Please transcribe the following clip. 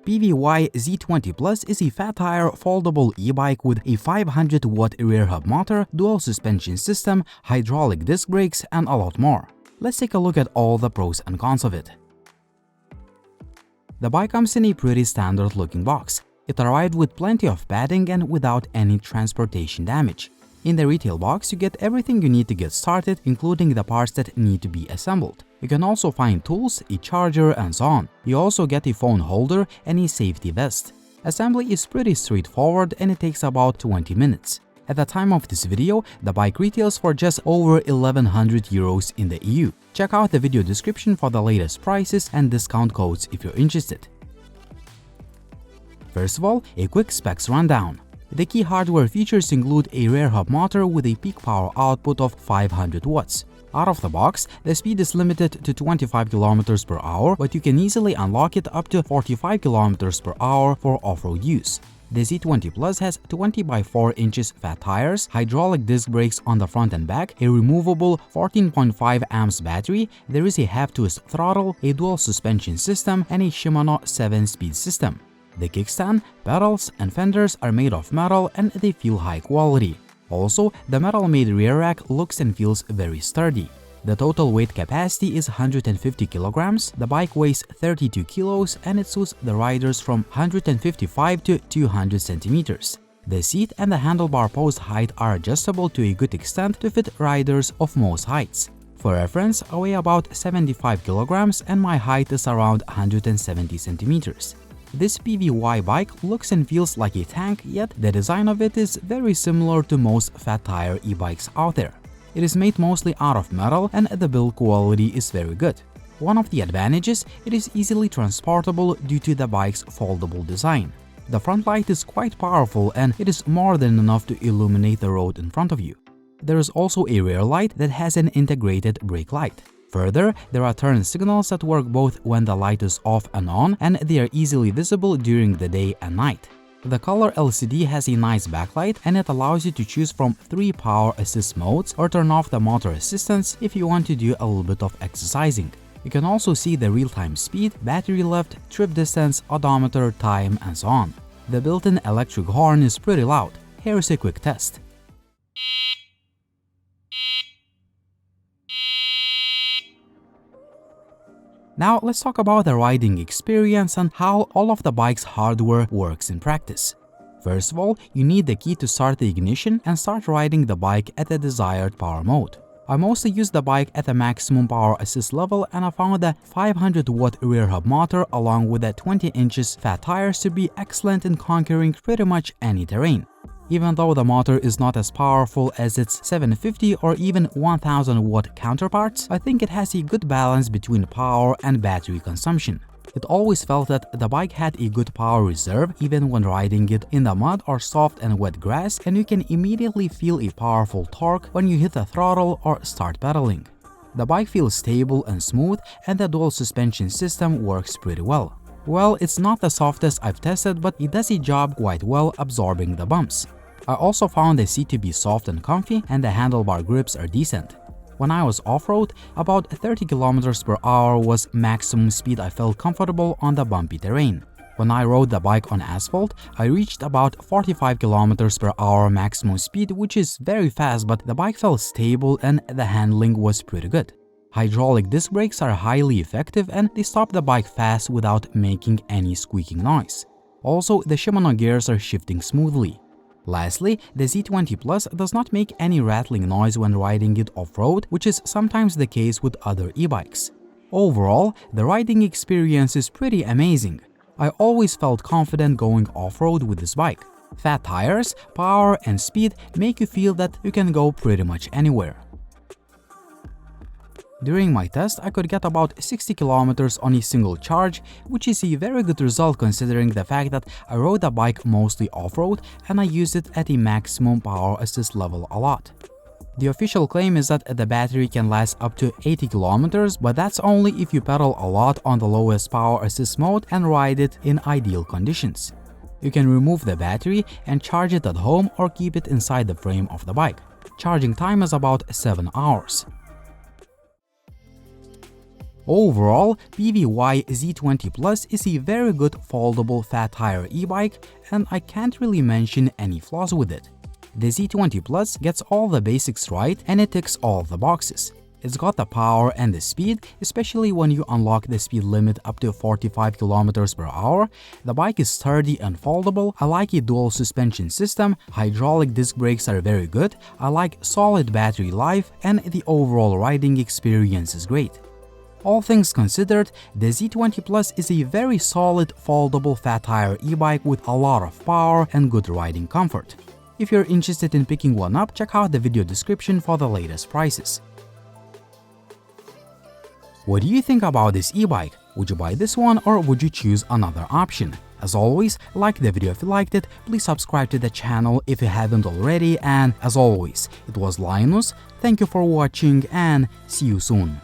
PVY Z20 Plus is a fat tire foldable e-bike with a 500-watt rear hub motor, dual suspension system, hydraulic disc brakes, and a lot more. Let's take a look at all the pros and cons of it. The bike comes in a pretty standard-looking box. It arrived with plenty of padding and without any transportation damage. In the retail box, you get everything you need to get started, including the parts that need to be assembled. You can also find tools, a charger, and so on. You also get a phone holder and a safety vest. Assembly is pretty straightforward and it takes about 20 minutes. At the time of this video, the bike retails for just over 1100 euros in the EU. Check out the video description for the latest prices and discount codes if you're interested. First of all, a quick specs rundown. The key hardware features include a rear hub motor with a peak power output of 500 watts. Out of the box, the speed is limited to 25 km per hour, but you can easily unlock it up to 45 km per hour for off-road use. The Z20 Plus has 20 by 4 inches fat tires, hydraulic disc brakes on the front and back, a removable 14.5 amps battery, there is a half-twist throttle, a dual suspension system, and a Shimano 7-speed system. The kickstand, pedals, and fenders are made of metal and they feel high quality. Also, the metal-made rear rack looks and feels very sturdy. The total weight capacity is 150 kilograms, the bike weighs 32 kilos, and it suits the riders from 155 to 200 centimeters. The seat and the handlebar post height are adjustable to a good extent to fit riders of most heights. For reference, I weigh about 75 kilograms and my height is around 170 centimeters. This PVY bike looks and feels like a tank, yet the design of it is very similar to most fat tire e-bikes out there. It is made mostly out of metal and the build quality is very good. One of the advantages, it is easily transportable due to the bike's foldable design. The front light is quite powerful and it is more than enough to illuminate the road in front of you. There is also a rear light that has an integrated brake light. Further, there are turn signals that work both when the light is off and on, and they are easily visible during the day and night. The color LCD has a nice backlight and it allows you to choose from 3 power assist modes or turn off the motor assistance if you want to do a little bit of exercising. You can also see the real-time speed, battery left, trip distance, odometer, time, and so on. The built-in electric horn is pretty loud. Here's a quick test. Now let's talk about the riding experience and how all of the bike's hardware works in practice. First of all, you need the key to start the ignition and start riding the bike at the desired power mode. I mostly use the bike at the maximum power assist level and I found the 500-watt rear hub motor along with the 20 inches fat tires to be excellent in conquering pretty much any terrain. Even though the motor is not as powerful as its 750 or even 1000-watt counterparts, I think it has a good balance between power and battery consumption. It always felt that the bike had a good power reserve even when riding it in the mud or soft and wet grass, and you can immediately feel a powerful torque when you hit the throttle or start pedaling. The bike feels stable and smooth, and the dual suspension system works pretty well. Well, it's not the softest I've tested, but it does a job quite well absorbing the bumps. I also found the seat to be soft and comfy and the handlebar grips are decent. When I was off-road, about 30 km per hour was maximum speed I felt comfortable on the bumpy terrain. When I rode the bike on asphalt, I reached about 45 km per hour maximum speed, which is very fast, but the bike felt stable and the handling was pretty good. Hydraulic disc brakes are highly effective and they stop the bike fast without making any squeaking noise. Also, the Shimano gears are shifting smoothly. Lastly, the Z20 Plus does not make any rattling noise when riding it off-road, which is sometimes the case with other e-bikes. Overall, the riding experience is pretty amazing. I always felt confident going off-road with this bike. Fat tires, power, and speed make you feel that you can go pretty much anywhere. During my test, I could get about 60 kilometers on a single charge, which is a very good result considering the fact that I rode the bike mostly off-road and I used it at a maximum power assist level a lot. The official claim is that the battery can last up to 80 kilometers, but that's only if you pedal a lot on the lowest power assist mode and ride it in ideal conditions. You can remove the battery and charge it at home or keep it inside the frame of the bike. Charging time is about 7 hours. Overall, PVY Z20 Plus is a very good foldable fat tire e-bike, and I can't really mention any flaws with it. The Z20 Plus gets all the basics right and it ticks all the boxes. It's got the power and the speed, especially when you unlock the speed limit up to 45 km per hour. The bike is sturdy and foldable. I like a dual suspension system, hydraulic disc brakes are very good, I like solid battery life, and the overall riding experience is great. All things considered, the Z20 Plus is a very solid foldable fat tire e-bike with a lot of power and good riding comfort. If you're interested in picking one up, check out the video description for the latest prices. What do you think about this e-bike? Would you buy this one or would you choose another option? As always, like the video if you liked it, please subscribe to the channel if you haven't already, and as always, it was Linus, thank you for watching and see you soon.